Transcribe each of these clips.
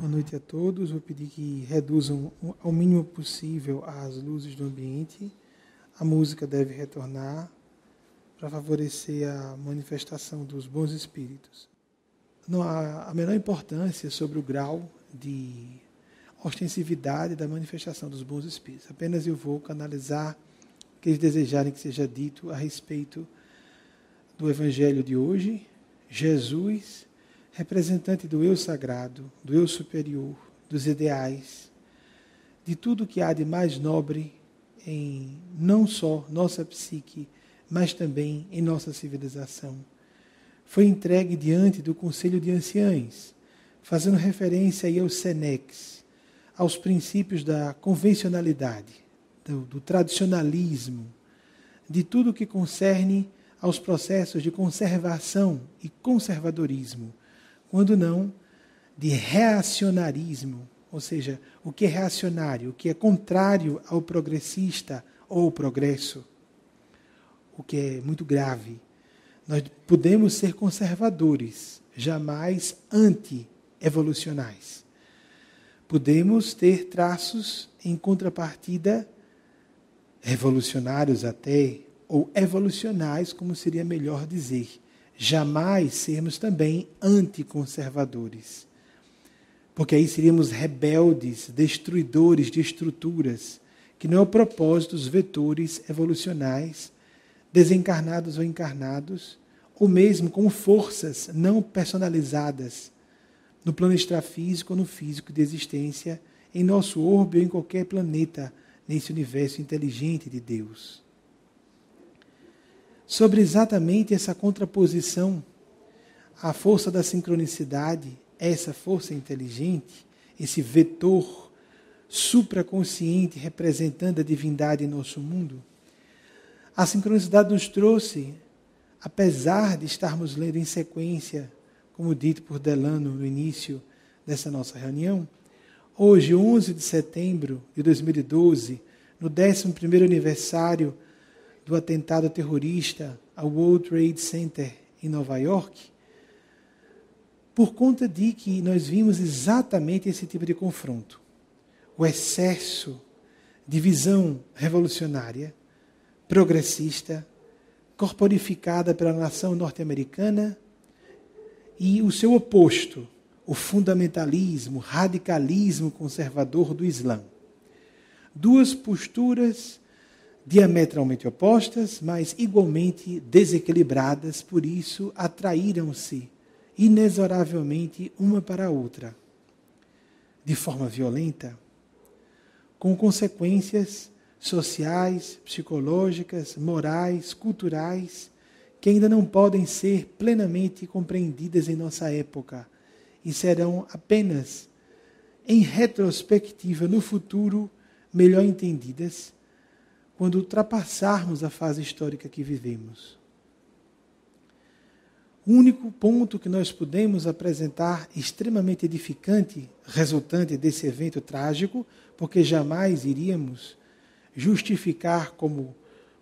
Boa noite a todos. Vou pedir que reduzam ao mínimo possível as luzes do ambiente. A música deve retornar para favorecer a manifestação dos bons espíritos. Não há a menor importância sobre o grau de ostensividade da manifestação dos bons espíritos. Apenas eu vou canalizar o que eles desejarem que seja dito a respeito do Evangelho de hoje. Jesus, representante do eu sagrado, do eu superior, dos ideais, de tudo que há de mais nobre em não só nossa psique, mas também em nossa civilização. Foi entregue diante do Conselho de Anciães, fazendo referência aí aos senex, aos princípios da convencionalidade, do tradicionalismo, de tudo que concerne aos processos de conservação e conservadorismo, quando não de reacionarismo, ou seja, o que é reacionário, o que é contrário ao progressista ou ao progresso, o que é muito grave. Nós podemos ser conservadores, jamais anti-evolucionais. Podemos ter traços em contrapartida revolucionários até, ou evolucionais, como seria melhor dizer. Jamais sermos também anticonservadores. Porque aí seríamos rebeldes, destruidores de estruturas, que não é o propósito dos vetores evolucionais, desencarnados ou encarnados, ou mesmo com forças não personalizadas no plano extrafísico ou no físico de existência, em nosso orbe ou em qualquer planeta, nesse universo inteligente de Deus. Sobre exatamente essa contraposição à força da sincronicidade, essa força inteligente, esse vetor supraconsciente representando a divindade em nosso mundo, a sincronicidade nos trouxe, apesar de estarmos lendo em sequência, como dito por Delano no início dessa nossa reunião, hoje, 11 de setembro de 2012, no 11º aniversário do atentado terrorista ao World Trade Center em Nova York, por conta de que nós vimos exatamente esse tipo de confronto. O excesso de visão revolucionária, progressista, corporificada pela nação norte-americana, e o seu oposto, o fundamentalismo, radicalismo conservador do Islã. Duas posturas diametralmente opostas, mas igualmente desequilibradas, por isso atraíram-se inexoravelmente uma para a outra, de forma violenta, com consequências sociais, psicológicas, morais, culturais, que ainda não podem ser plenamente compreendidas em nossa época e serão apenas, em retrospectiva, no futuro, melhor entendidas, quando ultrapassarmos a fase histórica que vivemos. O único ponto que nós podemos apresentar extremamente edificante, resultante desse evento trágico, porque jamais iríamos justificar como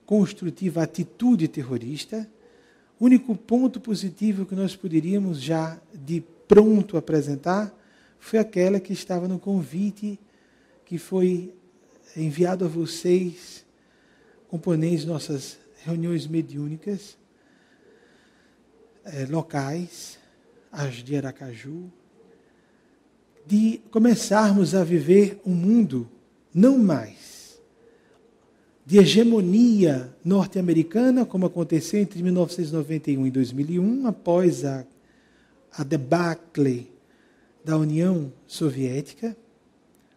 construtiva a atitude terrorista, o único ponto positivo que nós poderíamos já de pronto apresentar foi aquela que estava no convite que foi enviado a vocês, componentes de nossas reuniões mediúnicas, locais, as de Aracaju, de começarmos a viver um mundo não mais de hegemonia norte-americana, como aconteceu entre 1991 e 2001, após a debacle da União Soviética,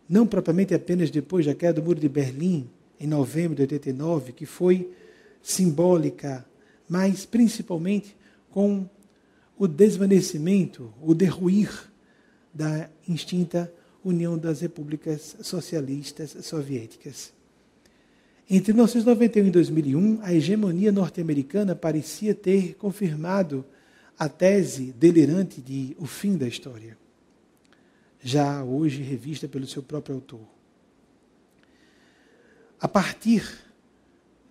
não propriamente apenas depois da queda do Muro de Berlim, em novembro de 89, que foi simbólica, mas principalmente com o desvanecimento, o derruir da extinta União das Repúblicas Socialistas Soviéticas. Entre 1991 e 2001, a hegemonia norte-americana parecia ter confirmado a tese delirante de o fim da história, já hoje revista pelo seu próprio autor. A partir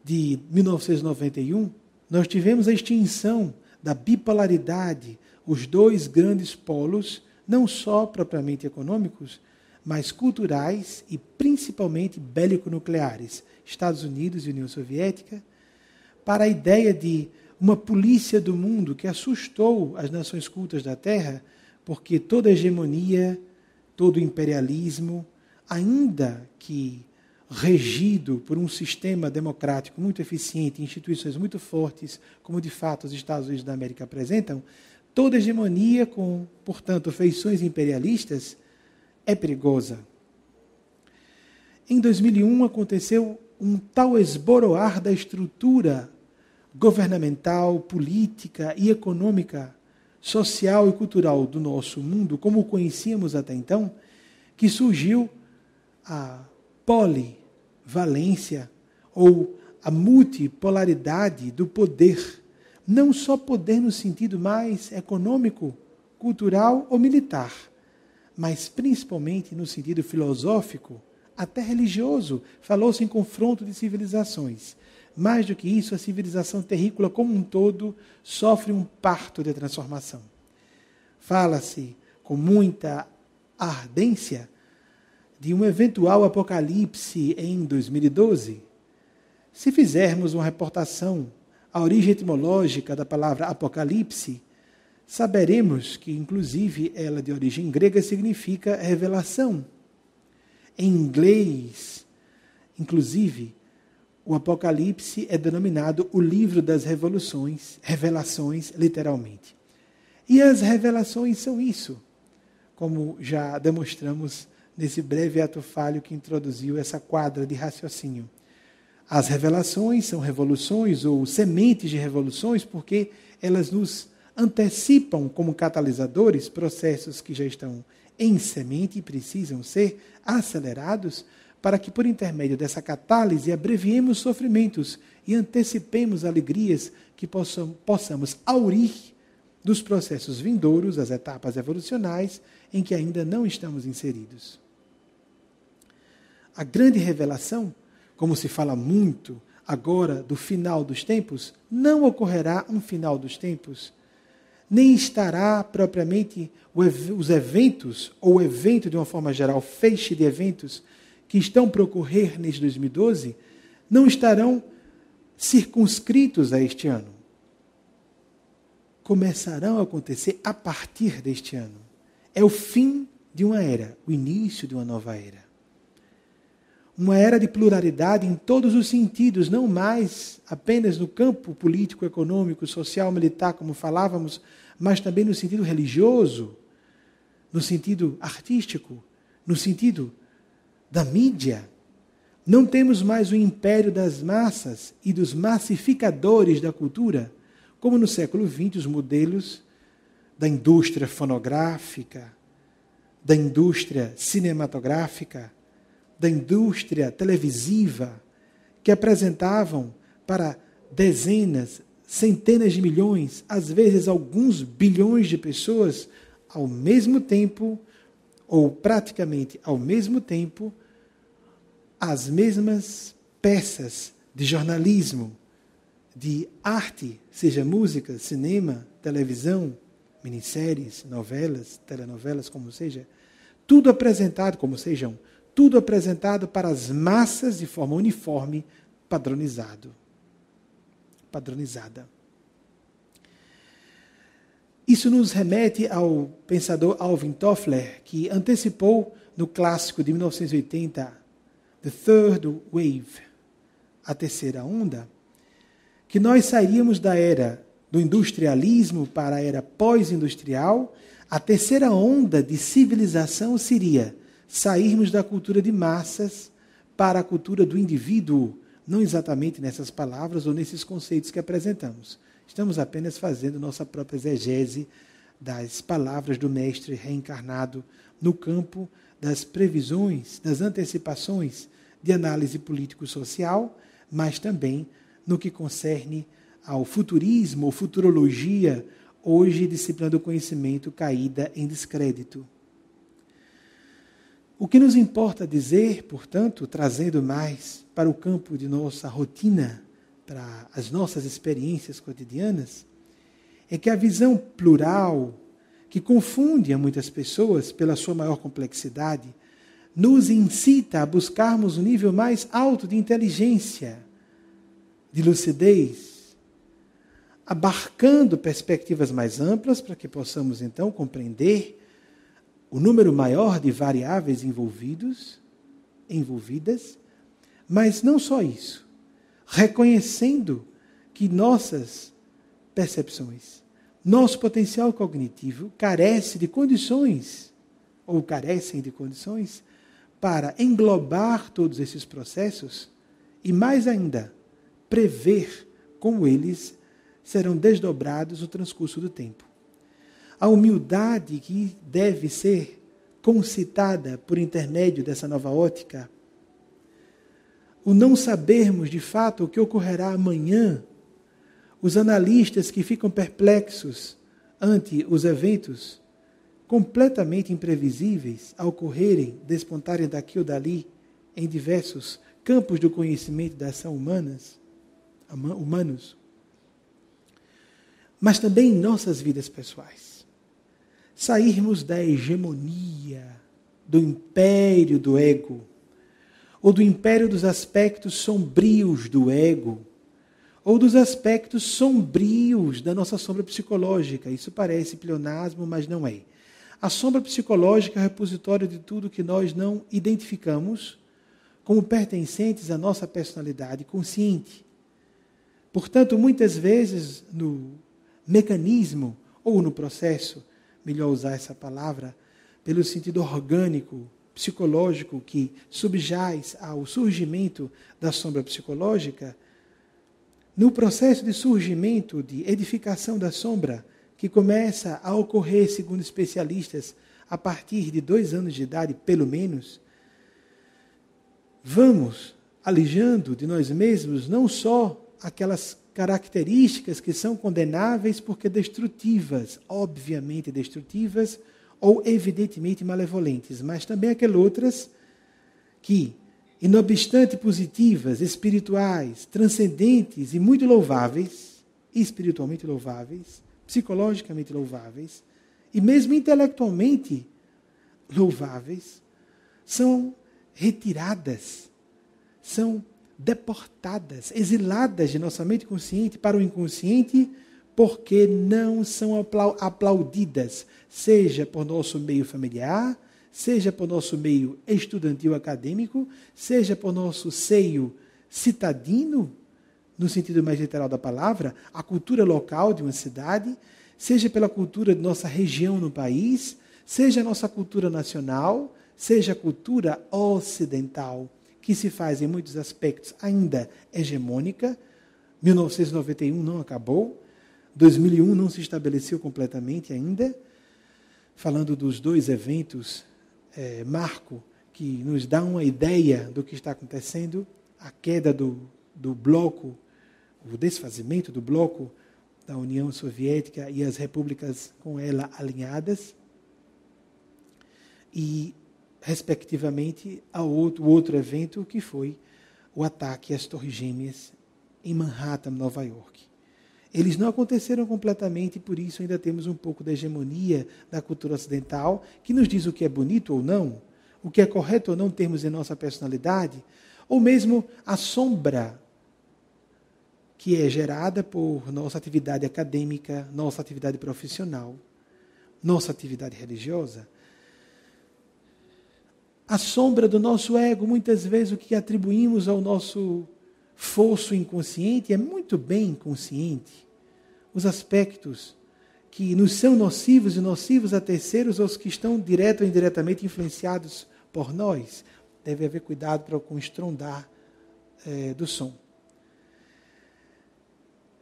de 1991, nós tivemos a extinção da bipolaridade, os dois grandes polos não só propriamente econômicos, mas culturais e principalmente bélico-nucleares, Estados Unidos e União Soviética, para a ideia de uma polícia do mundo que assustou as nações cultas da Terra, porque toda hegemonia, todo imperialismo, ainda que regido por um sistema democrático muito eficiente, instituições muito fortes, como de fato os Estados Unidos da América apresentam, toda hegemonia com, portanto, feições imperialistas é perigosa. Em 2001 aconteceu um tal esboroar da estrutura governamental, política e econômica, social e cultural do nosso mundo, como o conhecíamos até então, que surgiu a polivalência ou a multipolaridade do poder, não só poder no sentido mais econômico, cultural ou militar, mas principalmente no sentido filosófico, até religioso. Falou-se em confronto de civilizações. Mais do que isso, a civilização terrícola como um todo sofre um parto de transformação. Fala-se com muita ardência de um eventual apocalipse em 2012. Se fizermos uma reportação à origem etimológica da palavra apocalipse, saberemos que, inclusive, ela de origem grega significa revelação. Em inglês, inclusive, o Apocalipse é denominado o livro das revelações, literalmente. E as revelações são isso, como já demonstramos nesse breve ato falho que introduziu essa quadra de raciocínio. As revelações são revoluções ou sementes de revoluções porque elas nos antecipam como catalisadores processos que já estão em semente e precisam ser acelerados para que, por intermédio dessa catálise, abreviemos sofrimentos e antecipemos alegrias que possamos aurir dos processos vindouros, as etapas evolucionais, em que ainda não estamos inseridos. A grande revelação, como se fala muito agora do final dos tempos, não ocorrerá um final dos tempos, nem estará propriamente os eventos, ou o evento de uma forma geral, feixe de eventos, que estão para ocorrer neste 2012, não estarão circunscritos a este ano. Começarão a acontecer a partir deste ano. É o fim de uma era, o início de uma nova era. Uma era de pluralidade em todos os sentidos, não mais apenas no campo político, econômico, social, militar, como falávamos, mas também no sentido religioso, no sentido artístico, no sentido da mídia. Não temos mais o império das massas e dos massificadores da cultura, como no século XX, os modelos da indústria fonográfica, da indústria cinematográfica, da indústria televisiva, que apresentavam para dezenas, centenas de milhões, às vezes alguns bilhões de pessoas, ao mesmo tempo, ou praticamente ao mesmo tempo, as mesmas peças de jornalismo, de arte, seja música, cinema, televisão, minisséries, novelas, telenovelas, como seja, tudo apresentado, como sejam, tudo apresentado para as massas de forma uniforme, padronizada. Isso nos remete ao pensador Alvin Toffler, que antecipou no clássico de 1980, The Third Wave, a terceira onda, que nós sairíamos da era do industrialismo para a era pós-industrial. A terceira onda de civilização seria sairmos da cultura de massas para a cultura do indivíduo, não exatamente nessas palavras ou nesses conceitos que apresentamos. Estamos apenas fazendo nossa própria exegese das palavras do mestre reencarnado no campo das previsões, das antecipações de análise político-social, mas também no que concerne ao futurismo ou futurologia, hoje disciplina do conhecimento caída em descrédito. O que nos importa dizer, portanto, trazendo mais para o campo de nossa rotina, para as nossas experiências cotidianas, é que a visão plural, que confunde a muitas pessoas pela sua maior complexidade, nos incita a buscarmos um nível mais alto de inteligência, de lucidez, abarcando perspectivas mais amplas para que possamos então compreender o número maior de variáveis envolvidas, mas não só isso, reconhecendo que nossas percepções, nosso potencial cognitivo carece de condições, ou carecem de condições, para englobar todos esses processos e, mais ainda, prever como eles serão desdobrados no transcurso do tempo. A humildade que deve ser concitada por intermédio dessa nova ótica, o não sabermos de fato o que ocorrerá amanhã, os analistas que ficam perplexos ante os eventos completamente imprevisíveis a ocorrerem, despontarem daqui ou dali em diversos campos do conhecimento da ação humanos, mas também em nossas vidas pessoais. Sairmos da hegemonia, do império do ego, ou do império dos aspectos sombrios do ego, ou dos aspectos sombrios da nossa sombra psicológica. Isso parece pleonasmo, mas não é. A sombra psicológica é o repositório de tudo que nós não identificamos como pertencentes à nossa personalidade consciente. Portanto, muitas vezes no mecanismo ou no processo, melhor usar essa palavra, pelo sentido orgânico, psicológico que subjaz ao surgimento da sombra psicológica, no processo de surgimento, de edificação da sombra, que começa a ocorrer, segundo especialistas, a partir de 2 anos de idade, pelo menos, vamos alijando de nós mesmos não só aquelas características que são condenáveis porque destrutivas, obviamente destrutivas, ou evidentemente malevolentes, mas também aquelas outras que, inobstante positivas, espirituais, transcendentes e muito louváveis, espiritualmente louváveis, psicologicamente louváveis, e mesmo intelectualmente louváveis, são retiradas, são deportadas, exiladas de nossa mente consciente para o inconsciente, porque não são aplaudidas, seja por nosso meio familiar, seja por nosso meio estudantil acadêmico, seja por nosso seio citadino, no sentido mais literal da palavra, a cultura local de uma cidade, seja pela cultura de nossa região no país, seja a nossa cultura nacional, seja a cultura ocidental, que se faz em muitos aspectos ainda hegemônica. 1991 não acabou, 2001 não se estabeleceu completamente ainda, falando dos 2 eventos marco que nos dá uma ideia do que está acontecendo, a queda do bloco, o desfazimento do bloco da União Soviética e as repúblicas com ela alinhadas, e, respectivamente, o outro evento que foi o ataque às Torres Gêmeas em Manhattan, Nova York. Eles não aconteceram completamente, e por isso ainda temos um pouco da hegemonia da cultura ocidental, que nos diz o que é bonito ou não, o que é correto ou não termos em nossa personalidade, ou mesmo a sombra que é gerada por nossa atividade acadêmica, nossa atividade profissional, nossa atividade religiosa. A sombra do nosso ego, muitas vezes o que atribuímos ao nosso fosso inconsciente é muito bem inconsciente. Os aspectos que nos são nocivos e nocivos a terceiros, ou os que estão direto ou indiretamente influenciados por nós. Deve haver cuidado com o estrondar do som.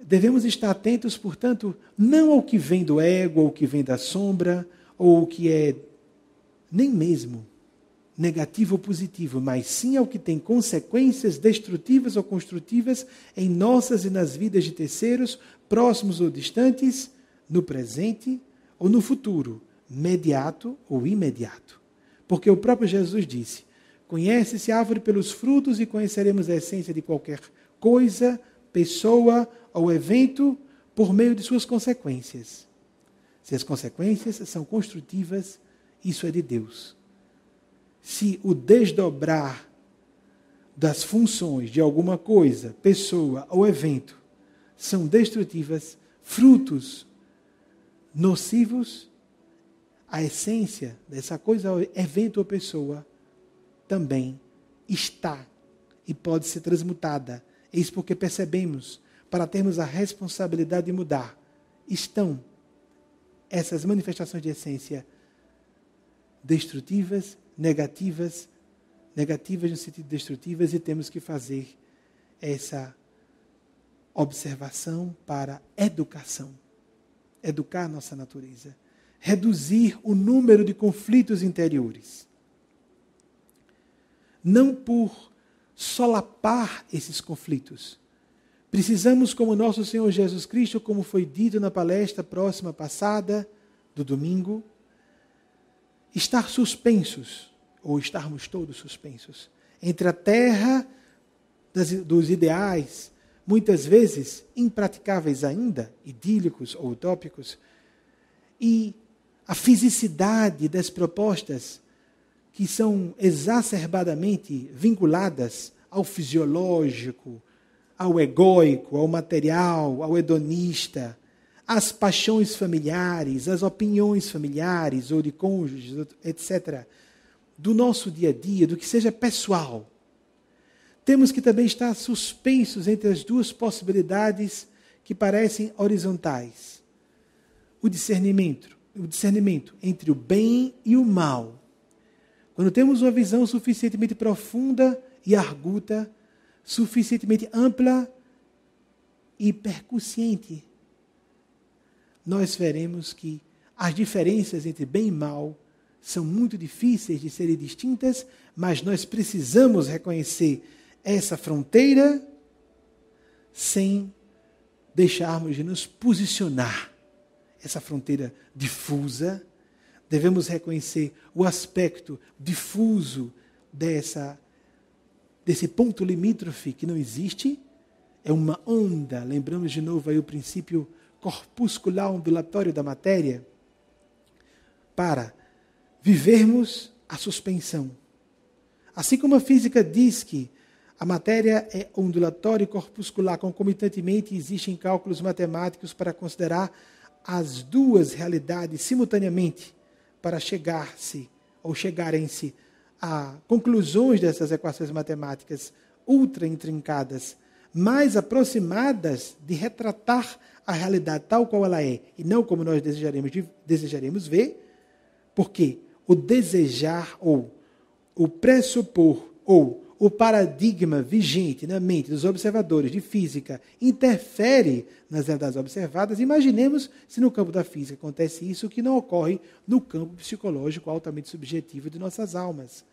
Devemos estar atentos, portanto, não ao que vem do ego, ou o que vem da sombra, ou o que é nem mesmo negativo ou positivo, mas sim ao que tem consequências destrutivas ou construtivas em nossas e nas vidas de terceiros, próximos ou distantes, no presente ou no futuro, mediato ou imediato. Porque o próprio Jesus disse: conhece-se a árvore pelos frutos e conheceremos a essência de qualquer coisa, pessoa ou evento por meio de suas consequências. Se as consequências são construtivas, isso é de Deus. Se o desdobrar das funções de alguma coisa, pessoa ou evento são destrutivas, frutos nocivos, a essência dessa coisa, evento ou pessoa, também está e pode ser transmutada. Eis porque percebemos, para termos a responsabilidade de mudar, estão essas manifestações de essência destrutivas, negativas no sentido destrutivas, e temos que fazer essa observação para educação. Educar nossa natureza. Reduzir o número de conflitos interiores. Não por solapar esses conflitos. Precisamos, como nosso Senhor Jesus Cristo, como foi dito na palestra próxima passada, do domingo, estar suspensos, ou estarmos todos suspensos, entre a terra dos ideais, muitas vezes impraticáveis ainda, idílicos ou utópicos, e a fisicidade das propostas que são exacerbadamente vinculadas ao fisiológico, ao egóico, ao material, ao hedonista, às paixões familiares, às opiniões familiares ou de cônjuges, etc., do nosso dia a dia, do que seja pessoal. Temos que também estar suspensos entre as duas possibilidades que parecem horizontais. O discernimento entre o bem e o mal. Quando temos uma visão suficientemente profunda e arguta, suficientemente ampla e percussiente, nós veremos que as diferenças entre bem e mal são muito difíceis de serem distintas, mas nós precisamos reconhecer essa fronteira sem deixarmos de nos posicionar. Essa fronteira difusa, devemos reconhecer o aspecto difuso desse ponto limítrofe que não existe, é uma onda. Lembramos de novo aí o princípio corpuscular ondulatório da matéria, para vivermos a suspensão. Assim como a física diz que a matéria é ondulatória e corpuscular, concomitantemente existem cálculos matemáticos para considerar as duas realidades simultaneamente, para chegarem-se a conclusões dessas equações matemáticas ultra intrincadas, mais aproximadas de retratar a realidade tal qual ela é, e não como nós desejaremos ver, porque o desejar, ou o pressupor, ou o paradigma vigente na mente dos observadores de física interfere nas realidades observadas. Imaginemos se no campo da física acontece isso, que não ocorre no campo psicológico altamente subjetivo de nossas almas.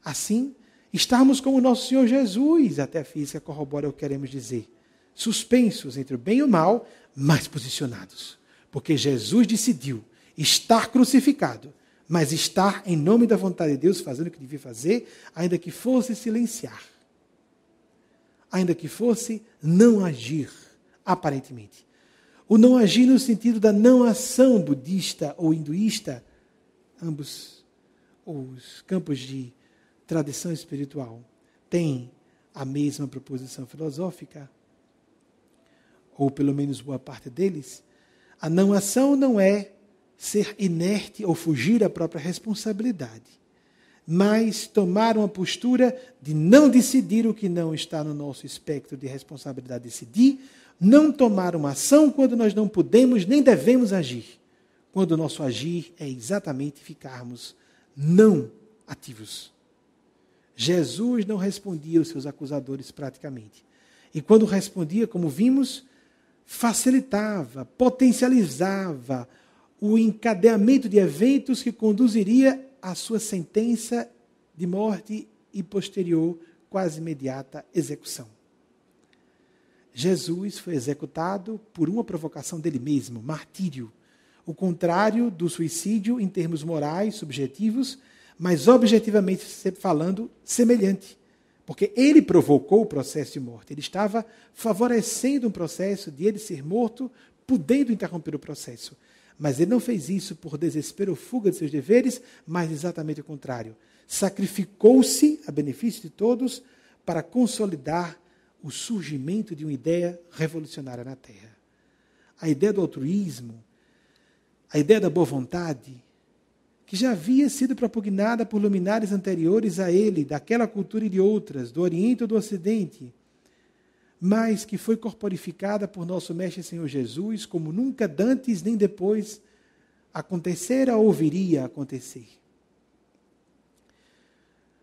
Assim, estarmos como o nosso Senhor Jesus, até a física corrobora o que queremos dizer, suspensos entre o bem e o mal, mas posicionados. Porque Jesus decidiu estar crucificado, mas estar em nome da vontade de Deus, fazendo o que devia fazer, ainda que fosse silenciar. Ainda que fosse não agir, aparentemente. O não agir no sentido da não ação budista ou hinduísta, ambos os campos de tradição espiritual têm a mesma proposição filosófica, ou pelo menos boa parte deles. A não ação não é ser inerte ou fugir à própria responsabilidade, mas tomar uma postura de não decidir o que não está no nosso espectro de responsabilidade decidir, não tomar uma ação quando nós não podemos nem devemos agir, quando o nosso agir é exatamente ficarmos não ativos. Jesus não respondia aos seus acusadores praticamente, e quando respondia, como vimos, facilitava, potencializava o encadeamento de eventos que conduziria à sua sentença de morte e posterior, quase imediata, execução. Jesus foi executado por uma provocação dele mesmo, martírio, o contrário do suicídio em termos morais, subjetivos, mas objetivamente falando, semelhante. Porque ele provocou o processo de morte. Ele estava favorecendo um processo de ele ser morto, podendo interromper o processo. Mas ele não fez isso por desespero ou fuga de seus deveres, mas exatamente o contrário. Sacrificou-se a benefício de todos para consolidar o surgimento de uma ideia revolucionária na Terra. A ideia do altruísmo, a ideia da boa vontade, que já havia sido propugnada por luminares anteriores a ele, daquela cultura e de outras, do Oriente ou do Ocidente, mas que foi corporificada por nosso Mestre Senhor Jesus, como nunca dantes nem depois acontecera ou viria a acontecer.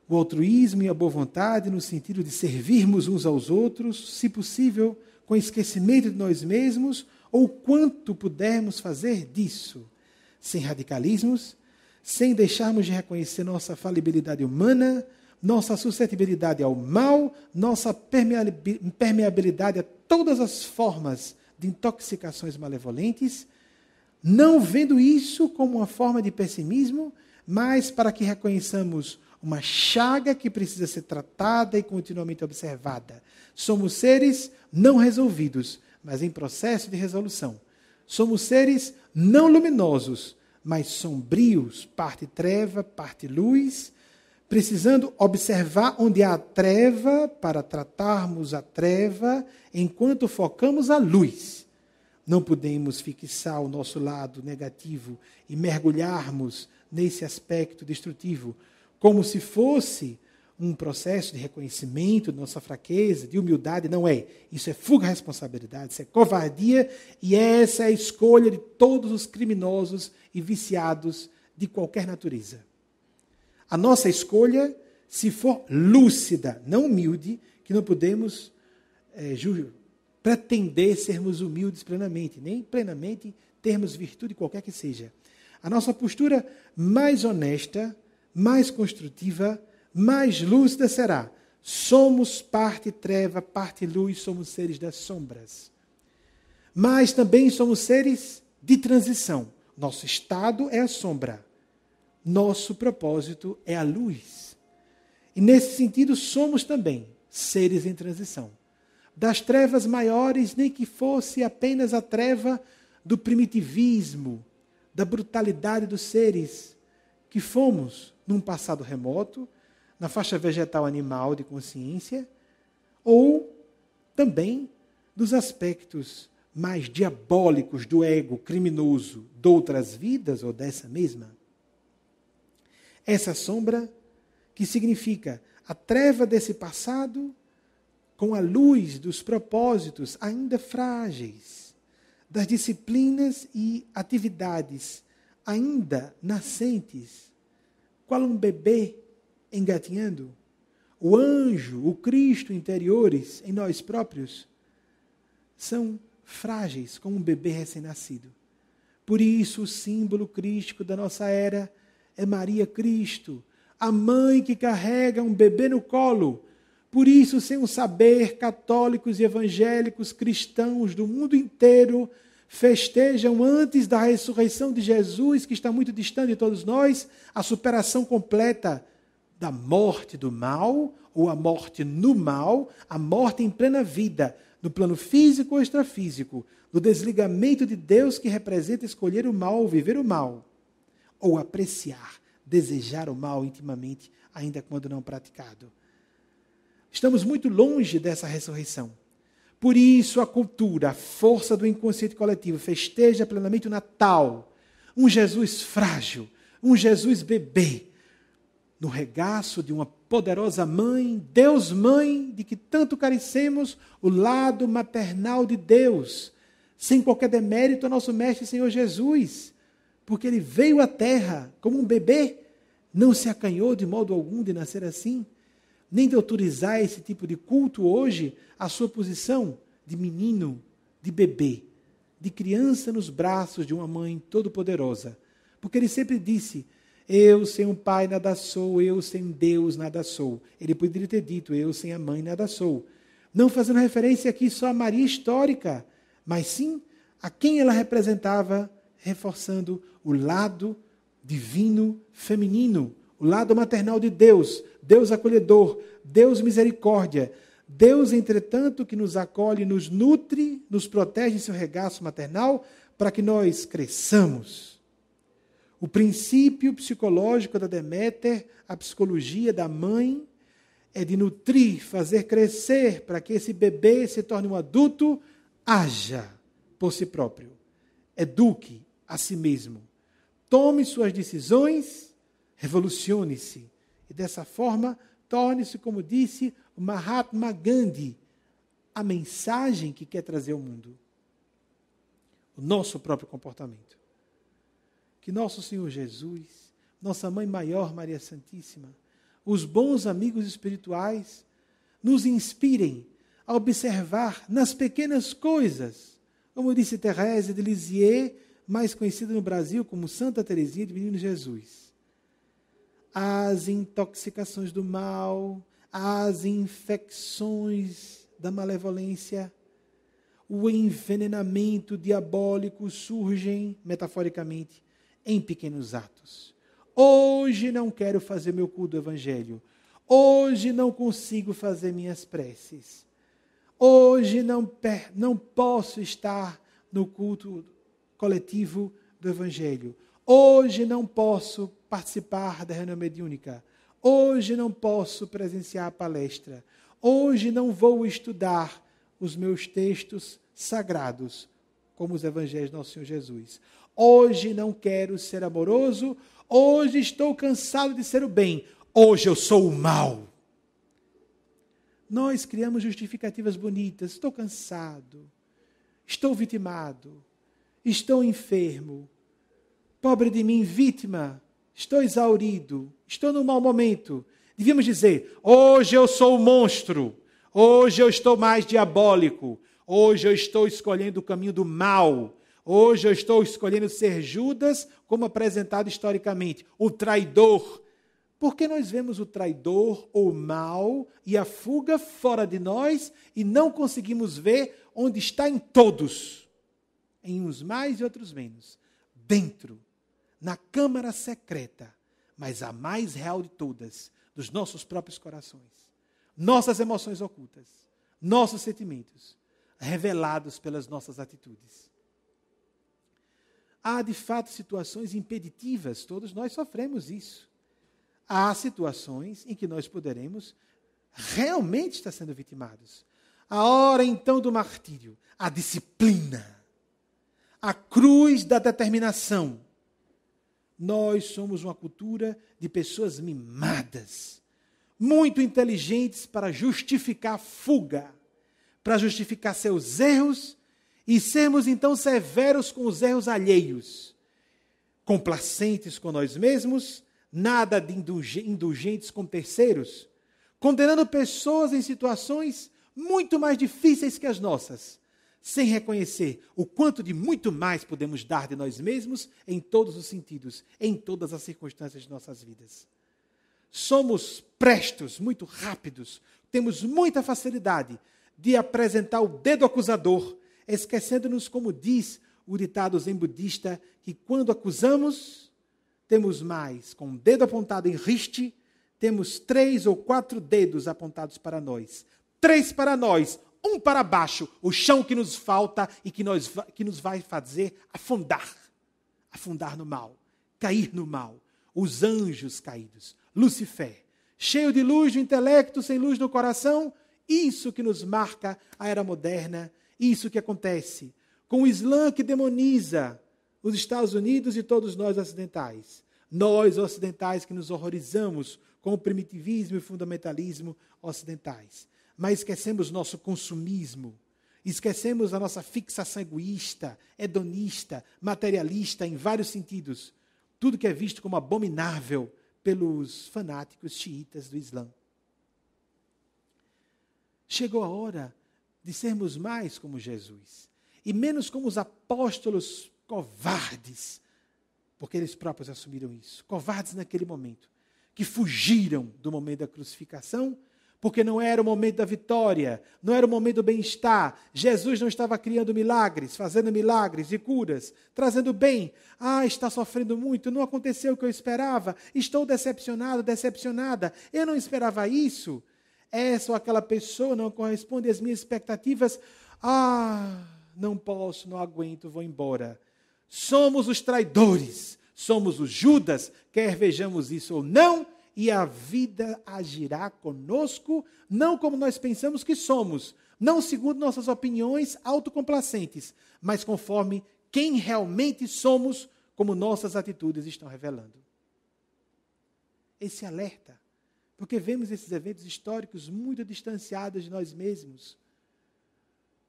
O altruísmo e a boa vontade no sentido de servirmos uns aos outros, se possível, com esquecimento de nós mesmos, ou quanto pudermos fazer disso, sem radicalismos, sem deixarmos de reconhecer nossa falibilidade humana, nossa suscetibilidade ao mal, nossa permeabilidade a todas as formas de intoxicações malevolentes, não vendo isso como uma forma de pessimismo, mas para que reconheçamos uma chaga que precisa ser tratada e continuamente observada. Somos seres não resolvidos, mas em processo de resolução. Somos seres não luminosos, mas sombrios, parte treva, parte luz, precisando observar onde há a treva para tratarmos a treva enquanto focamos a luz. Não podemos fixar o nosso lado negativo e mergulharmos nesse aspecto destrutivo, como se fosse um processo de reconhecimento de nossa fraqueza, de humildade. Não é. Isso é fuga à responsabilidade, isso é covardia, e essa é a escolha de todos os criminosos e viciados de qualquer natureza. A nossa escolha, se for lúcida, não humilde, que não podemos pretender sermos humildes plenamente, nem plenamente termos virtude qualquer que seja. A nossa postura mais honesta, mais construtiva, mais lúcida será: somos parte treva, parte luz, somos seres das sombras. Mas também somos seres de transição. Nosso estado é a sombra. Nosso propósito é a luz. E nesse sentido somos também seres em transição. Das trevas maiores, nem que fosse apenas a treva do primitivismo, da brutalidade dos seres que fomos num passado remoto, na faixa vegetal animal de consciência, ou também dos aspectos mais diabólicos do ego criminoso de outras vidas ou dessa mesma. Essa sombra, que significa a treva desse passado com a luz dos propósitos ainda frágeis, das disciplinas e atividades ainda nascentes, qual um bebê engatinhando, o anjo, o Cristo interiores em nós próprios, são frágeis como um bebê recém-nascido. Por isso o símbolo crístico da nossa era é Maria Cristo, a mãe que carrega um bebê no colo. Por isso, sem o saber, católicos e evangélicos cristãos do mundo inteiro festejam antes da ressurreição de Jesus, que está muito distante de todos nós, a superação completa da morte do mal, ou a morte no mal, a morte em plena vida, no plano físico ou extrafísico, do desligamento de Deus que representa escolher o mal ou viver o mal, ou apreciar, desejar o mal intimamente, ainda quando não praticado. Estamos muito longe dessa ressurreição. Por isso a cultura, a força do inconsciente coletivo, festeja plenamente o Natal. Um Jesus frágil, um Jesus bebê, no regaço de uma poderosa mãe, Deus mãe, de que tanto carecemos, o lado maternal de Deus, sem qualquer demérito ao nosso Mestre Senhor Jesus, porque Ele veio à terra como um bebê, não se acanhou de modo algum de nascer assim, nem de autorizar esse tipo de culto hoje, a sua posição de menino, de bebê, de criança nos braços de uma mãe todo-poderosa. Porque Ele sempre disse: eu sem um pai nada sou, eu sem Deus nada sou. Ele poderia ter dito: eu sem a mãe nada sou. Não fazendo referência aqui só a Maria histórica, mas sim a quem ela representava, reforçando o lado divino feminino, o lado maternal de Deus, Deus acolhedor, Deus misericórdia, Deus, entretanto, que nos acolhe, nos nutre, nos protege em seu regaço maternal, para que nós cresçamos. O princípio psicológico da Deméter, a psicologia da mãe, é de nutrir, fazer crescer, para que esse bebê se torne um adulto, haja por si próprio. Eduque a si mesmo. Tome suas decisões, revolucione-se. E dessa forma, torne-se, como disse o Mahatma Gandhi, a mensagem que quer trazer ao mundo. O nosso próprio comportamento. Que nosso Senhor Jesus, nossa Mãe Maior, Maria Santíssima, os bons amigos espirituais, nos inspirem a observar nas pequenas coisas, como disse Thérèse de Lisieux, mais conhecida no Brasil como Santa Teresinha de Menino Jesus. As intoxicações do mal, as infecções da malevolência, o envenenamento diabólico surgem, metaforicamente, em pequenos atos. Hoje não quero fazer meu culto do Evangelho. Hoje não consigo fazer minhas preces. Hoje não posso estar no culto coletivo do Evangelho. Hoje não posso participar da reunião mediúnica. Hoje não posso presenciar a palestra. Hoje não vou estudar os meus textos sagrados, como os Evangelhos do nosso Senhor Jesus. Hoje não quero ser amoroso. Hoje estou cansado de ser o bem. Hoje eu sou o mal. Nós criamos justificativas bonitas. Estou cansado. Estou vitimado. Estou enfermo. Pobre de mim, vítima. Estou exaurido. Estou num mau momento. Devíamos dizer, hoje eu sou o monstro. Hoje eu estou mais diabólico. Hoje eu estou escolhendo o caminho do mal. Hoje eu estou escolhendo ser Judas, como apresentado historicamente, o traidor. Porque nós vemos o traidor, o mal e a fuga fora de nós e não conseguimos ver onde está em todos, em uns mais e outros menos, dentro, na câmara secreta, mas a mais real de todas, dos nossos próprios corações, nossas emoções ocultas, nossos sentimentos, revelados pelas nossas atitudes. Há, de fato, situações impeditivas, todos nós sofremos isso. Há situações em que nós poderemos realmente estar sendo vitimados. A hora, então, do martírio, a disciplina, a cruz da determinação. Nós somos uma cultura de pessoas mimadas, muito inteligentes para justificar a fuga, para justificar seus erros, e sermos, então, severos com os erros alheios, complacentes com nós mesmos, nada de indulgentes com terceiros, condenando pessoas em situações muito mais difíceis que as nossas, sem reconhecer o quanto de muito mais podemos dar de nós mesmos em todos os sentidos, em todas as circunstâncias de nossas vidas. Somos prestos, muito rápidos, temos muita facilidade de apresentar o dedo acusador, esquecendo-nos, como diz o ditado zen budista, que quando acusamos, temos mais. Com o dedo apontado em riste, temos 3 ou 4 dedos apontados para nós. 3 para nós, 1 para baixo, o chão que nos falta e que nos vai fazer afundar. Afundar no mal, cair no mal. Os anjos caídos, Lucifer, cheio de luz do intelecto, sem luz no coração, isso que nos marca a era moderna. Isso que acontece com o Islã que demoniza os Estados Unidos e todos nós ocidentais. Nós ocidentais que nos horrorizamos com o primitivismo e o fundamentalismo ocidentais. Mas esquecemos nosso consumismo, esquecemos a nossa fixação egoísta, hedonista, materialista em vários sentidos. Tudo que é visto como abominável pelos fanáticos xiitas do Islã. Chegou a hora de sermos mais como Jesus e menos como os apóstolos covardes, porque eles próprios assumiram isso, covardes naquele momento, que fugiram do momento da crucificação, porque não era o momento da vitória, não era o momento do bem-estar. Jesus não estava criando milagres, fazendo milagres e curas, trazendo bem. Está sofrendo muito, não aconteceu o que eu esperava, estou decepcionado, decepcionada, eu não esperava isso. Essa ou aquela pessoa não corresponde às minhas expectativas. Não posso, não aguento, vou embora. somos os traidores, somos os Judas, quer vejamos isso ou não, e a vida agirá conosco, não como nós pensamos que somos, não segundo nossas opiniões autocomplacentes, mas conforme quem realmente somos, como nossas atitudes estão revelando. Esse alerta, porque vemos esses eventos históricos muito distanciados de nós mesmos.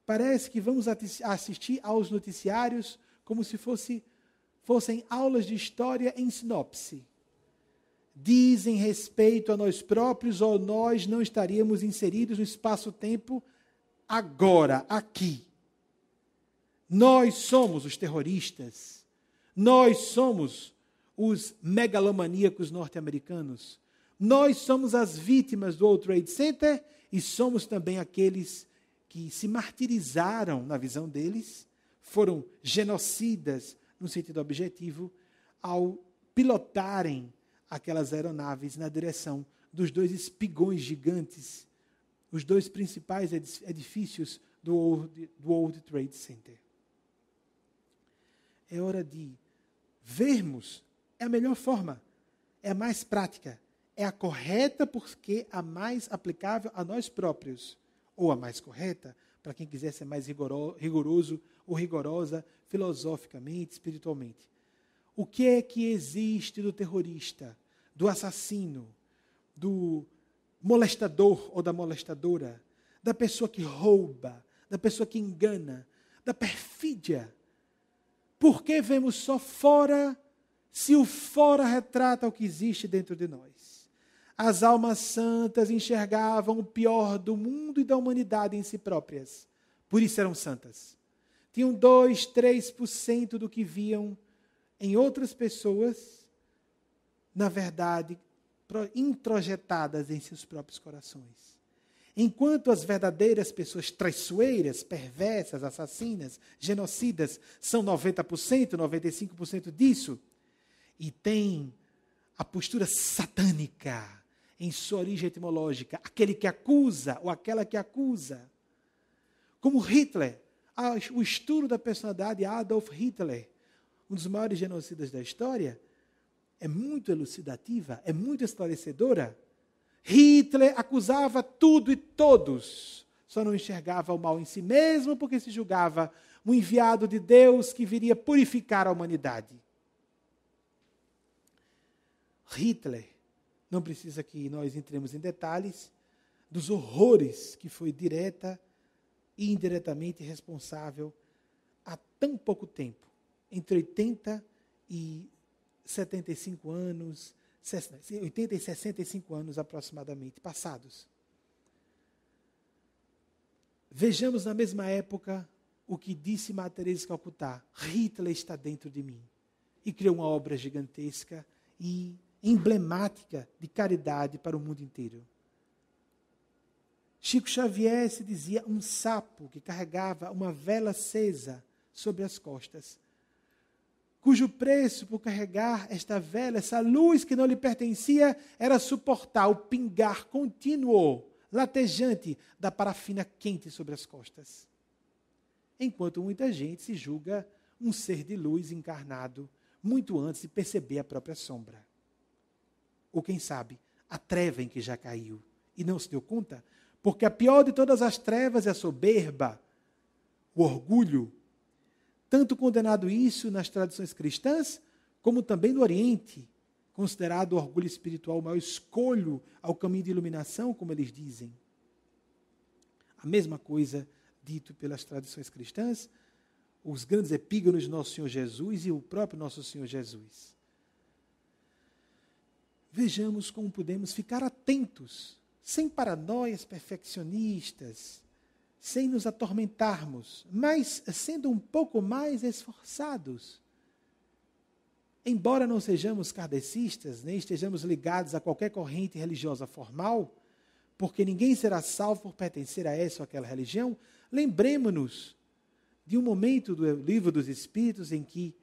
Parece que vamos assistir aos noticiários como se fossem aulas de história em sinopse. Dizem respeito a nós próprios ou nós não estaríamos inseridos no espaço-tempo agora, aqui. Nós somos os terroristas. Nós somos os megalomaníacos norte-americanos. Nós somos as vítimas do World Trade Center e somos também aqueles que se martirizaram na visão deles, foram genocidas no sentido objetivo, ao pilotarem aquelas aeronaves na direção dos 2 espigões gigantes, os 2 principais edifícios do World Trade Center. É hora de vermos, é a melhor forma, é a mais prática, é a correta porque a mais aplicável a nós próprios, ou a mais correta, para quem quiser ser mais rigoroso ou rigorosa, filosoficamente, espiritualmente. O que é que existe do terrorista, do assassino, do molestador ou da molestadora, da pessoa que rouba, da pessoa que engana, da perfídia? Por que vemos só fora, se o fora retrata o que existe dentro de nós? As almas santas enxergavam o pior do mundo e da humanidade em si próprias. Por isso eram santas. Tinham 2, 3% do que viam em outras pessoas, na verdade, introjetadas em seus próprios corações. Enquanto as verdadeiras pessoas traiçoeiras, perversas, assassinas, genocidas, são 90%, 95% disso, e têm a postura satânica em sua origem etimológica, aquele que acusa ou aquela que acusa. Como Hitler, o estudo da personalidade Adolf Hitler, um dos maiores genocidas da história, é muito elucidativa, é muito esclarecedora. Hitler acusava tudo e todos, só não enxergava o mal em si mesmo, porque se julgava um enviado de Deus que viria purificar a humanidade. Hitler, não precisa que nós entremos em detalhes dos horrores que foi direta e indiretamente responsável há tão pouco tempo, entre 80 e 75 anos, 80 e 65 anos aproximadamente, passados. Vejamos na mesma época o que disse Madre Teresa de Calcutá: Hitler está dentro de mim. E criou uma obra gigantesca e emblemática de caridade para o mundo inteiro. Chico Xavier se dizia um sapo que carregava uma vela acesa sobre as costas, cujo preço por carregar esta vela, essa luz que não lhe pertencia, era suportar o pingar contínuo, latejante, da parafina quente sobre as costas. Enquanto muita gente se julga um ser de luz encarnado, muito antes de perceber a própria sombra. Ou quem sabe, a treva em que já caiu e não se deu conta, porque a pior de todas as trevas é a soberba, o orgulho, tanto condenado isso nas tradições cristãs, como também no Oriente, considerado o orgulho espiritual o maior escolho ao caminho de iluminação, como eles dizem. A mesma coisa dito pelas tradições cristãs, os grandes epígonos de Nosso Senhor Jesus e o próprio Nosso Senhor Jesus. Vejamos como podemos ficar atentos, sem paranoias perfeccionistas, sem nos atormentarmos, mas sendo um pouco mais esforçados. Embora não sejamos kardecistas, nem estejamos ligados a qualquer corrente religiosa formal, porque ninguém será salvo por pertencer a essa ou aquela religião, lembremos-nos de um momento do Livro dos Espíritos em que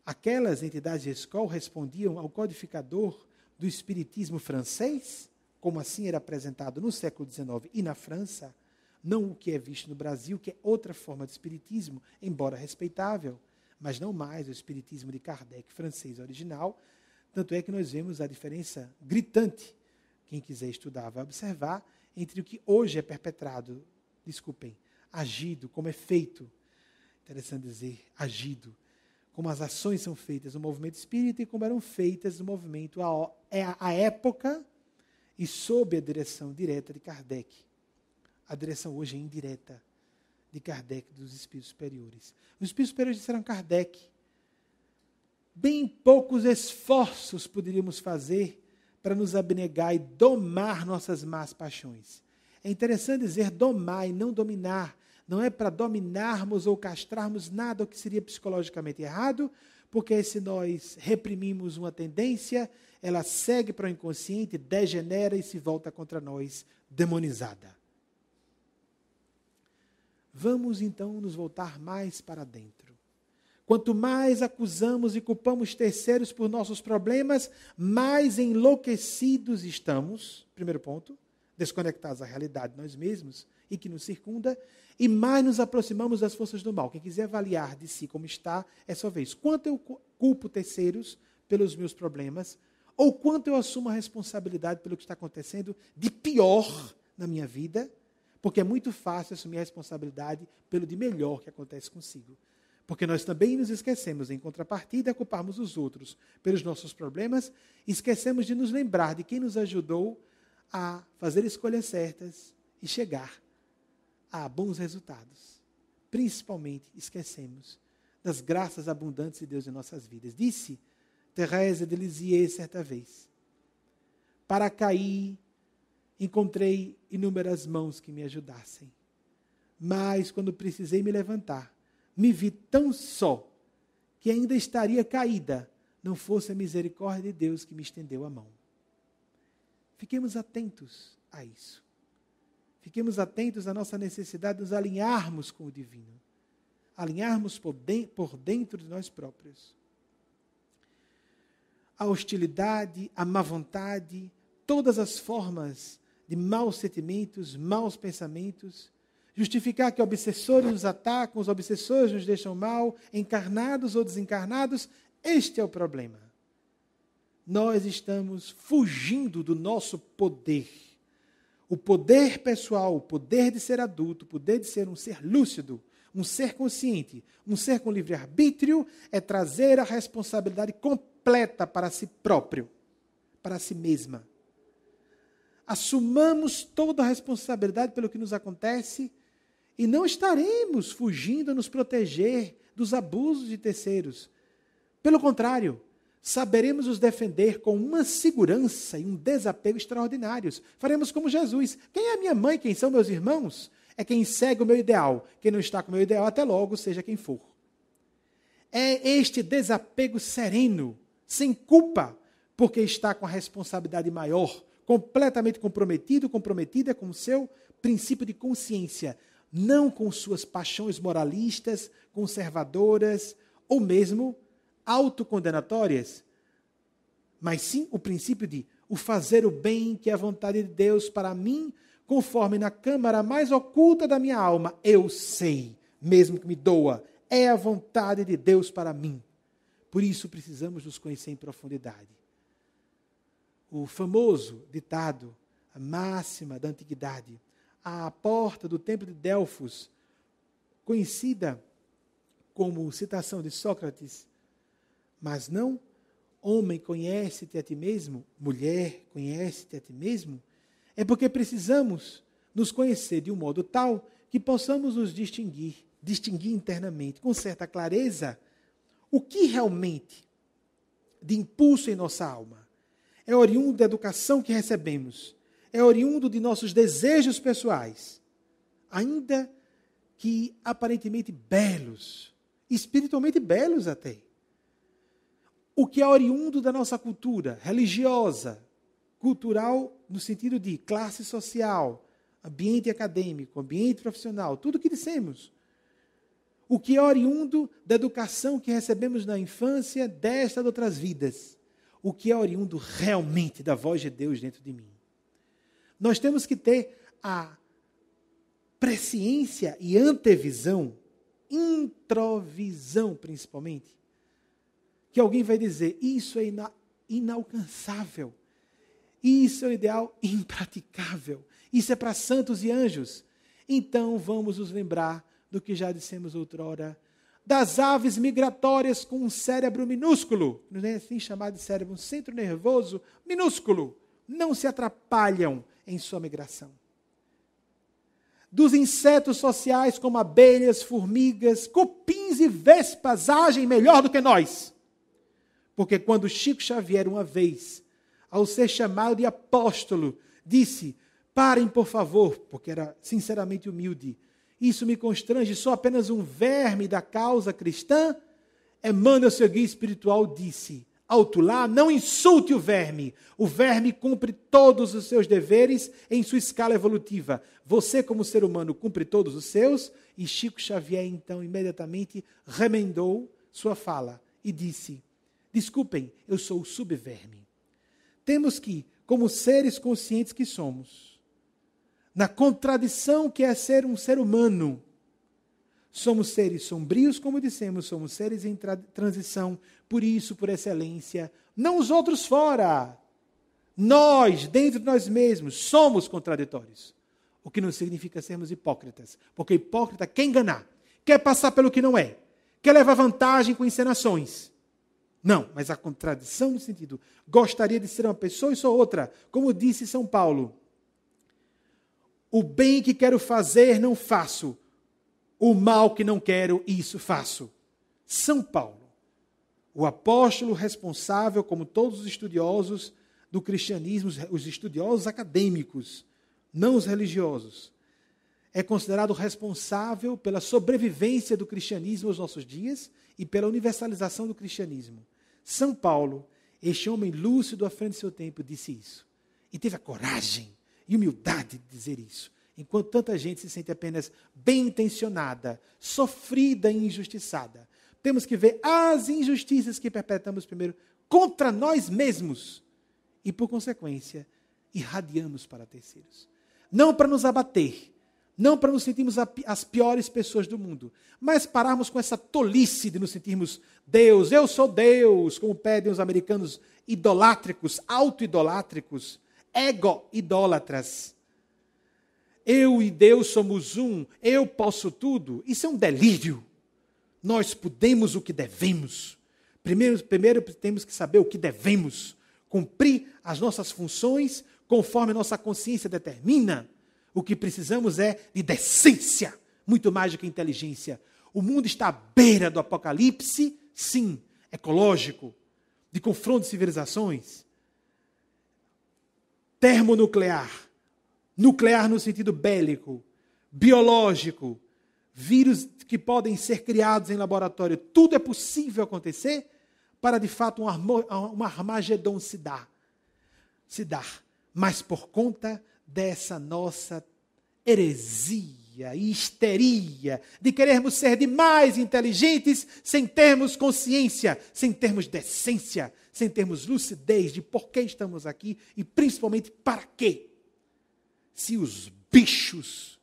aquelas entidades de escola respondiam ao codificador do espiritismo francês, como assim era apresentado no século XIX e na França, não o que é visto no Brasil, que é outra forma de espiritismo, embora respeitável, mas não mais o espiritismo de Kardec francês original. Tanto é que nós vemos a diferença gritante, quem quiser estudar vai observar, entre o que hoje é perpetrado, agido, como é feito, interessante dizer, agido, como as ações são feitas no movimento espírita e como eram feitas no movimento à época e sob a direção direta de Kardec. A direção hoje é indireta de Kardec, dos espíritos superiores. Os espíritos superiores disseram a Kardec: bem poucos esforços poderíamos fazer para nos abnegar e domar nossas más paixões. É interessante dizer domar e não dominar. Não é para dominarmos ou castrarmos nada o que seria psicologicamente errado, porque se nós reprimimos uma tendência, ela segue para o inconsciente, degenera e se volta contra nós, demonizada. Vamos então nos voltar mais para dentro. Quanto mais acusamos e culpamos terceiros por nossos problemas, mais enlouquecidos estamos, primeiro ponto, desconectados da realidade de nós mesmos e que nos circunda, e mais nos aproximamos das forças do mal. Quem quiser avaliar de si como está, é sua vez. Quanto eu culpo terceiros pelos meus problemas, ou quanto eu assumo a responsabilidade pelo que está acontecendo de pior na minha vida, porque é muito fácil assumir a responsabilidade pelo de melhor que acontece consigo. Porque nós também nos esquecemos, em contrapartida, a culparmos os outros pelos nossos problemas, e esquecemos de nos lembrar de quem nos ajudou a fazer escolhas certas e chegar a bons resultados. Principalmente, esquecemos das graças abundantes de Deus em nossas vidas. Disse Thérèse de Lisieux certa vez: para cair, encontrei inúmeras mãos que me ajudassem. Mas, quando precisei me levantar, me vi tão só que ainda estaria caída, não fosse a misericórdia de Deus que me estendeu a mão. Fiquemos atentos a isso. Fiquemos atentos à nossa necessidade de nos alinharmos com o divino. Alinharmos por dentro de nós próprios. A hostilidade, a má vontade, todas as formas de maus sentimentos, maus pensamentos, justificar que obsessores nos atacam, os obsessores nos deixam mal, encarnados ou desencarnados, este é o problema. Nós estamos fugindo do nosso poder. O poder pessoal, o poder de ser adulto, o poder de ser um ser lúcido, um ser consciente, um ser com livre-arbítrio, é trazer a responsabilidade completa para si próprio, para si mesma. Assumamos toda a responsabilidade pelo que nos acontece e não estaremos fugindo a nos proteger dos abusos de terceiros. Pelo contrário, saberemos os defender com uma segurança e um desapego extraordinários. Faremos como Jesus. Quem é minha mãe? Quem são meus irmãos? É quem segue o meu ideal. Quem não está com o meu ideal, até logo, seja quem for. É este desapego sereno, sem culpa, porque está com a responsabilidade maior, completamente comprometida com o seu princípio de consciência, não com suas paixões moralistas, conservadoras, ou mesmo autocondenatórias, mas sim o princípio de o fazer o bem, que é a vontade de Deus para mim, conforme na câmara mais oculta da minha alma, eu sei, mesmo que me doa, é a vontade de Deus para mim. Por isso precisamos nos conhecer em profundidade. O famoso ditado, a máxima da antiguidade, à porta do templo de Delfos, conhecida como citação de Sócrates, mas não, homem, conhece-te a ti mesmo, mulher, conhece-te a ti mesmo, é porque precisamos nos conhecer de um modo tal que possamos nos distinguir internamente, com certa clareza, o que realmente de impulso em nossa alma é oriundo da educação que recebemos, é oriundo de nossos desejos pessoais, ainda que aparentemente belos, espiritualmente belos até. O que é oriundo da nossa cultura religiosa, cultural no sentido de classe social, ambiente acadêmico, ambiente profissional, tudo o que dissemos. O que é oriundo da educação que recebemos na infância, desta de outras vidas. O que é oriundo realmente da voz de Deus dentro de mim. Nós temos que ter a presciência e antevisão introvisão, principalmente, que alguém vai dizer, isso é inalcançável, isso é o ideal impraticável, isso é para santos e anjos. Então vamos nos lembrar do que já dissemos outrora, das aves migratórias com um cérebro minúsculo, não é assim chamado de cérebro, um centro nervoso minúsculo, não se atrapalham em sua migração. Dos insetos sociais como abelhas, formigas, cupins e vespas agem melhor do que nós. Porque quando Chico Xavier, uma vez, ao ser chamado de apóstolo, disse, parem por favor, porque era sinceramente humilde, isso me constrange, sou apenas um verme da causa cristã, Emmanuel, seu guia espiritual, disse, alto lá, não insulte o verme cumpre todos os seus deveres em sua escala evolutiva. Você, como ser humano, cumpre todos os seus, e Chico Xavier, então, imediatamente remendou sua fala e disse, desculpem, eu sou o subverme. Temos que, como seres conscientes que somos, na contradição que é ser um ser humano, somos seres sombrios, como dissemos, somos seres em transição, por isso, por excelência, não os outros fora. Nós, dentro de nós mesmos, somos contraditórios. O que não significa sermos hipócritas, porque hipócrita quer enganar, quer passar pelo que não é, quer levar vantagem com encenações. Não, mas a contradição no sentido, gostaria de ser uma pessoa e sou outra, como disse São Paulo. O bem que quero fazer, não faço. O mal que não quero, isso faço. São Paulo, o apóstolo responsável, como todos os estudiosos do cristianismo, os estudiosos acadêmicos, não os religiosos, é considerado responsável pela sobrevivência do cristianismo aos nossos dias e pela universalização do cristianismo. São Paulo, este homem lúcido à frente do seu tempo, disse isso. E teve a coragem e humildade de dizer isso, enquanto tanta gente se sente apenas bem intencionada, sofrida e injustiçada. Temos que ver as injustiças que perpetramos primeiro contra nós mesmos e, por consequência, irradiamos para terceiros. Não para nos abater, não para nos sentirmos as piores pessoas do mundo, mas pararmos com essa tolice de nos sentirmos Deus, eu sou Deus, como pedem os americanos idolátricos, auto-idolátricos, ego-idólatras. Eu e Deus somos um, eu posso tudo. Isso é um delírio. Nós podemos o que devemos. Primeiro temos que saber o que devemos. Cumprir as nossas funções conforme a nossa consciência determina. O que precisamos é de decência, muito mais do que inteligência. O mundo está à beira do apocalipse, sim, ecológico, de confronto de civilizações. Termonuclear, nuclear no sentido bélico, biológico, vírus que podem ser criados em laboratório, tudo é possível acontecer para, de fato, um Armagedon se dar. Mas por conta dessa nossa heresia e histeria de querermos ser demais inteligentes sem termos consciência, sem termos decência, sem termos lucidez de por que estamos aqui e principalmente para quê. Se os bichos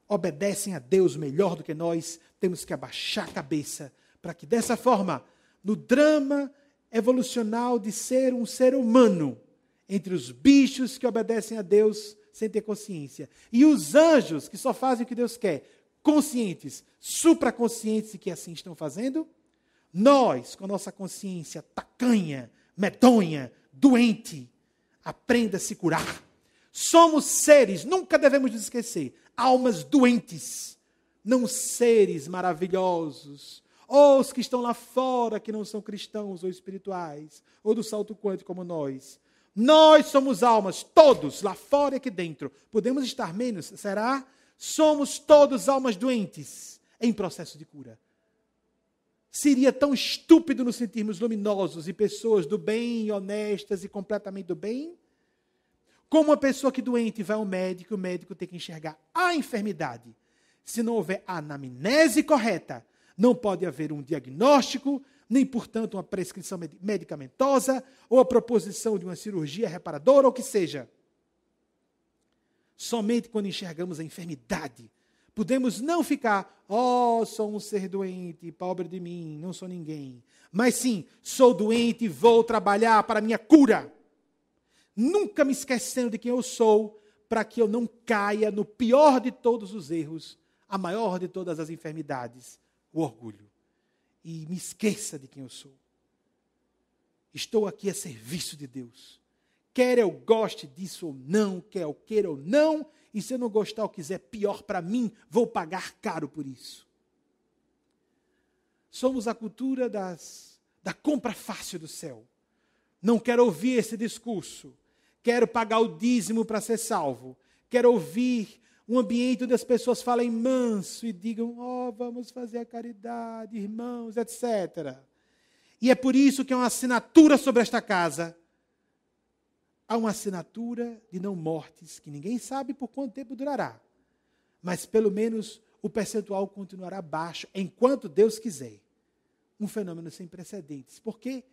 obedecem a Deus melhor do que nós, temos que abaixar a cabeça para que dessa forma, no drama evolucional de ser um ser humano, entre os bichos que obedecem a Deus sem ter consciência, e os anjos que só fazem o que Deus quer, conscientes, supraconscientes e que assim estão fazendo, nós, com nossa consciência tacanha, medonha, doente, aprenda a se curar. Somos seres, nunca devemos nos esquecer, almas doentes, não seres maravilhosos, ou os que estão lá fora, que não são cristãos ou espirituais, ou do salto quântico como nós. Nós somos almas, todos, lá fora e aqui dentro. Podemos estar menos, será? Somos todos almas doentes, em processo de cura. Seria tão estúpido nos sentirmos luminosos e pessoas do bem, honestas e completamente do bem? Como uma pessoa que doente vai ao médico, o médico tem que enxergar a enfermidade. Se não houver a anamnese correta, não pode haver um diagnóstico, nem, portanto, uma prescrição medicamentosa, ou a proposição de uma cirurgia reparadora, ou o que seja. Somente quando enxergamos a enfermidade, Podemos não ficar, sou um ser doente, pobre de mim, não sou ninguém. Mas sim, sou doente e vou trabalhar para a minha cura. Nunca me esquecendo de quem eu sou, para que eu não caia no pior de todos os erros, a maior de todas as enfermidades, o orgulho. E me esqueça de quem eu sou. Estou aqui a serviço de Deus. Quer eu goste disso ou não, quer eu queira ou não, e se eu não gostar ou quiser pior para mim, vou pagar caro por isso. Somos a cultura da compra fácil do céu. Não quero ouvir esse discurso. Quero pagar o dízimo para ser salvo. Quero ouvir um ambiente onde as pessoas falem manso e digam, vamos fazer a caridade, irmãos, etc. E é por isso que há uma assinatura sobre esta casa. Há uma assinatura de não mortes, que ninguém sabe por quanto tempo durará. Mas pelo menos o percentual continuará baixo, enquanto Deus quiser. Um fenômeno sem precedentes. Porque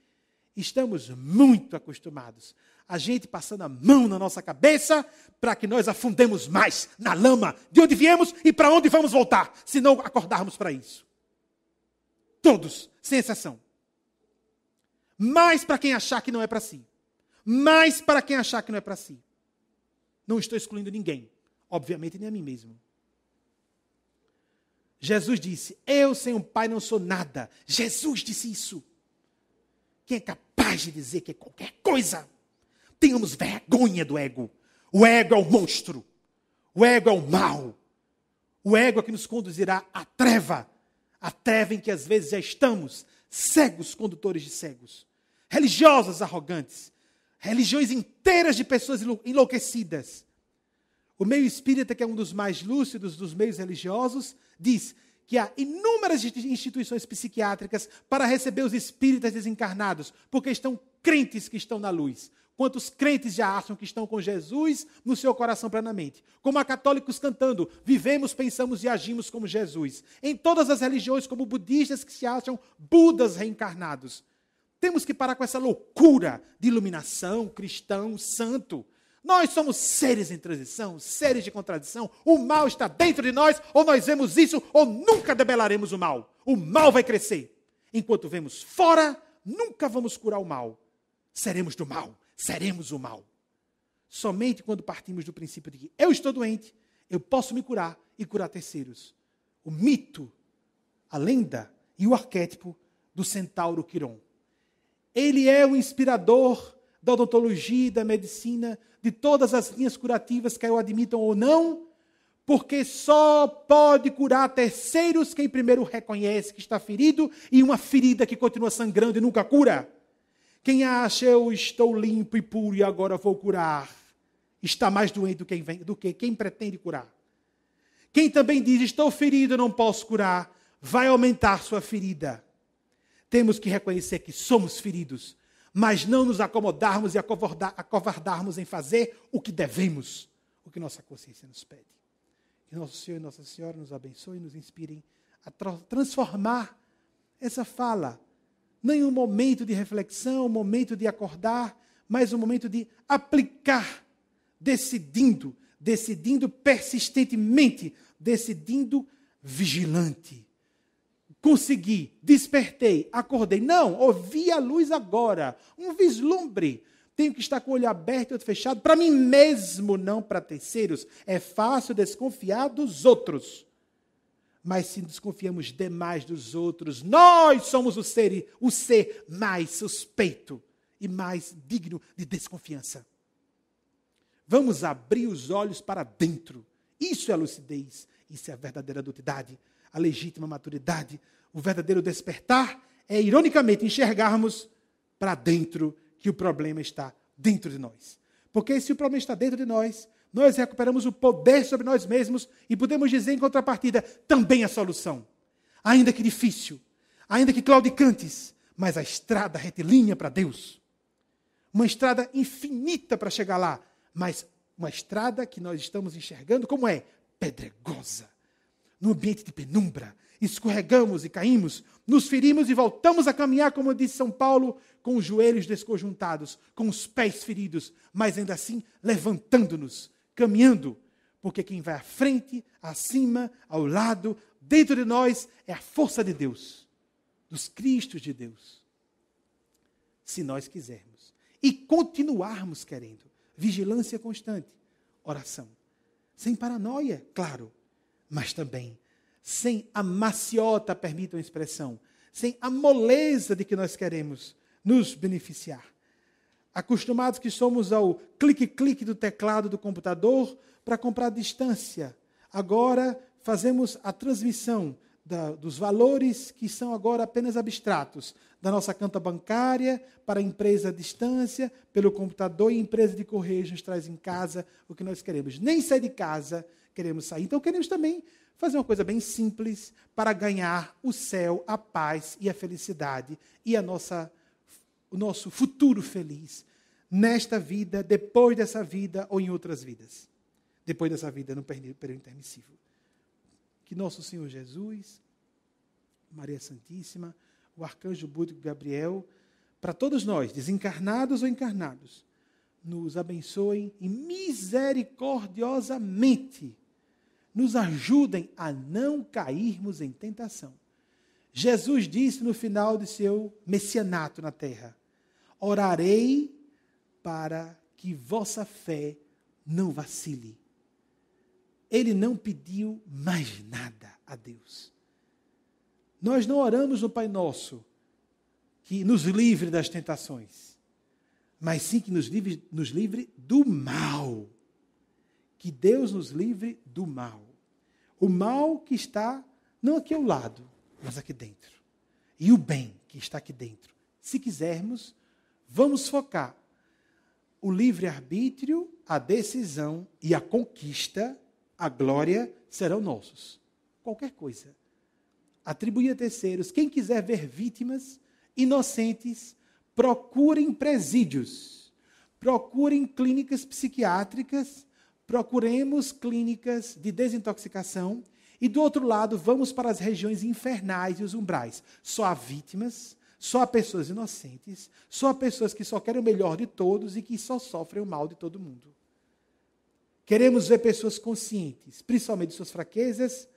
estamos muito acostumados. A gente passando a mão na nossa cabeça para que nós afundemos mais na lama de onde viemos e para onde vamos voltar, se não acordarmos para isso. Todos, sem exceção. Mais para quem achar que não é para si. Mais para quem achar que não é para si. Não estou excluindo ninguém. Obviamente nem a mim mesmo. Jesus disse, eu sem um pai não sou nada. Jesus disse isso. Quem é capaz de dizer que é qualquer coisa? Tenhamos vergonha do ego. O ego é o monstro. O ego é o mal. O ego é que nos conduzirá à treva. A treva em que às vezes já estamos, cegos condutores de cegos. Religiosos arrogantes. Religiões inteiras de pessoas enlouquecidas. O meio espírita, que é um dos mais lúcidos dos meios religiosos, diz que há inúmeras instituições psiquiátricas para receber os espíritas desencarnados, porque estão crentes que estão na luz. Quantos crentes já acham que estão com Jesus no seu coração plenamente? Como há católicos cantando, vivemos, pensamos e agimos como Jesus. Em todas as religiões, como budistas que se acham Budas reencarnados. Temos que parar com essa loucura de iluminação, cristão, santo. Nós somos seres em transição, seres de contradição. O mal está dentro de nós, ou nós vemos isso, ou nunca debelaremos o mal. O mal vai crescer. Enquanto vemos fora, nunca vamos curar o mal. Seremos do mal, seremos o mal. Somente quando partimos do princípio de que eu estou doente, eu posso me curar e curar terceiros. O mito, a lenda e o arquétipo do centauro Quiron. Ele é o inspirador da odontologia e da medicina, de todas as linhas curativas, quer o admitam ou não, porque só pode curar terceiros quem primeiro reconhece que está ferido e uma ferida que continua sangrando e nunca cura. Quem acha eu estou limpo e puro e agora vou curar, está mais doente do que quem pretende curar. Quem também diz estou ferido e não posso curar, vai aumentar sua ferida. Temos que reconhecer que somos feridos, mas não nos acomodarmos e acovardarmos em fazer o que devemos, o que nossa consciência nos pede. Que nosso Senhor e Nossa Senhora nos abençoem e nos inspirem a transformar essa fala, não em um momento de reflexão, um momento de acordar, mas um momento de aplicar, decidindo persistentemente, decidindo vigilante. Consegui, despertei, acordei. Não, ouvi a luz agora. Um vislumbre. Tenho que estar com o olho aberto e outro fechado. Para mim mesmo, não para terceiros. É fácil desconfiar dos outros. Mas se desconfiamos demais dos outros, nós somos o ser mais suspeito e mais digno de desconfiança. Vamos abrir os olhos para dentro. Isso é a lucidez. Isso é a verdadeira adultidade. A legítima maturidade, o verdadeiro despertar, é ironicamente enxergarmos para dentro que o problema está dentro de nós. Porque se o problema está dentro de nós, nós recuperamos o poder sobre nós mesmos e podemos dizer em contrapartida, também a solução. Ainda que difícil, ainda que claudicantes, mas a estrada retilínea para Deus. Uma estrada infinita para chegar lá, mas uma estrada que nós estamos enxergando como é pedregosa. No ambiente de penumbra, escorregamos e caímos, nos ferimos e voltamos a caminhar, como disse São Paulo, com os joelhos desconjuntados, com os pés feridos, mas ainda assim levantando-nos, caminhando, Porque quem vai à frente, acima, ao lado, dentro de nós, é a força de Deus, dos Cristos de Deus. Se nós quisermos. E continuarmos querendo. Vigilância constante. Oração. Sem paranoia, claro. Mas também sem a maciota, permitam a expressão. Sem a moleza de que nós queremos nos beneficiar. Acostumados que somos ao clique-clique do teclado do computador para comprar distância. Agora fazemos a transmissão dos valores que são agora apenas abstratos. Da nossa conta bancária para a empresa à distância, pelo computador, e a empresa de correios nos traz em casa o que nós queremos. Nem sair de casa queremos sair. Então queremos também fazer uma coisa bem simples para ganhar o céu, a paz e a felicidade e o nosso futuro feliz. Nesta vida, depois dessa vida ou em outras vidas. Depois dessa vida, no período intermissivo. Que nosso Senhor Jesus, Maria Santíssima, o Arcanjo Búdico Gabriel, para todos nós, desencarnados ou encarnados, nos abençoem e misericordiosamente nos ajudem a não cairmos em tentação. Jesus disse no final de seu messianato na terra: orarei para que vossa fé não vacile. Ele não pediu mais nada a Deus. Nós não oramos no Pai Nosso que nos livre das tentações, mas sim que nos livre do mal. Que Deus nos livre do mal. O mal que está não aqui ao lado, mas aqui dentro. E o bem que está aqui dentro. Se quisermos, vamos focar o livre-arbítrio, a decisão e a conquista, a glória serão nossos. Qualquer coisa. Atribuir a terceiros. Quem quiser ver vítimas inocentes, procurem presídios. Procurem clínicas psiquiátricas. Procuremos clínicas de desintoxicação. E do outro lado, vamos para as regiões infernais e os umbrais. Só há vítimas, só há pessoas inocentes, só há pessoas que só querem o melhor de todos e que só sofrem o mal de todo mundo. Queremos ver pessoas conscientes, principalmente de suas fraquezas.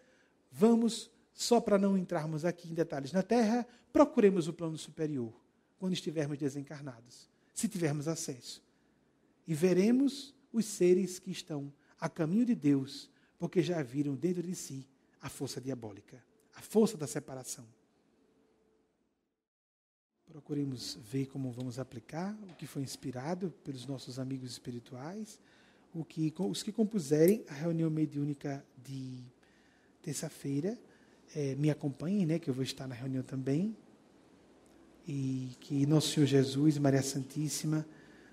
Vamos, só para não entrarmos aqui em detalhes na Terra, procuremos o plano superior, quando estivermos desencarnados, se tivermos acesso. E veremos os seres que estão a caminho de Deus, porque já viram dentro de si a força diabólica, a força da separação. Procuremos ver como vamos aplicar o que foi inspirado pelos nossos amigos espirituais, os que compuserem a reunião mediúnica de terça-feira, me acompanhem, né, que eu vou estar na reunião também, e que Nosso Senhor Jesus e Maria Santíssima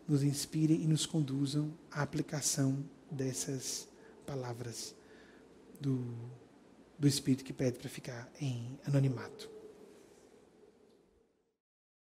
nos inspirem e nos conduzam à aplicação dessas palavras do Espírito que pede para ficar em anonimato.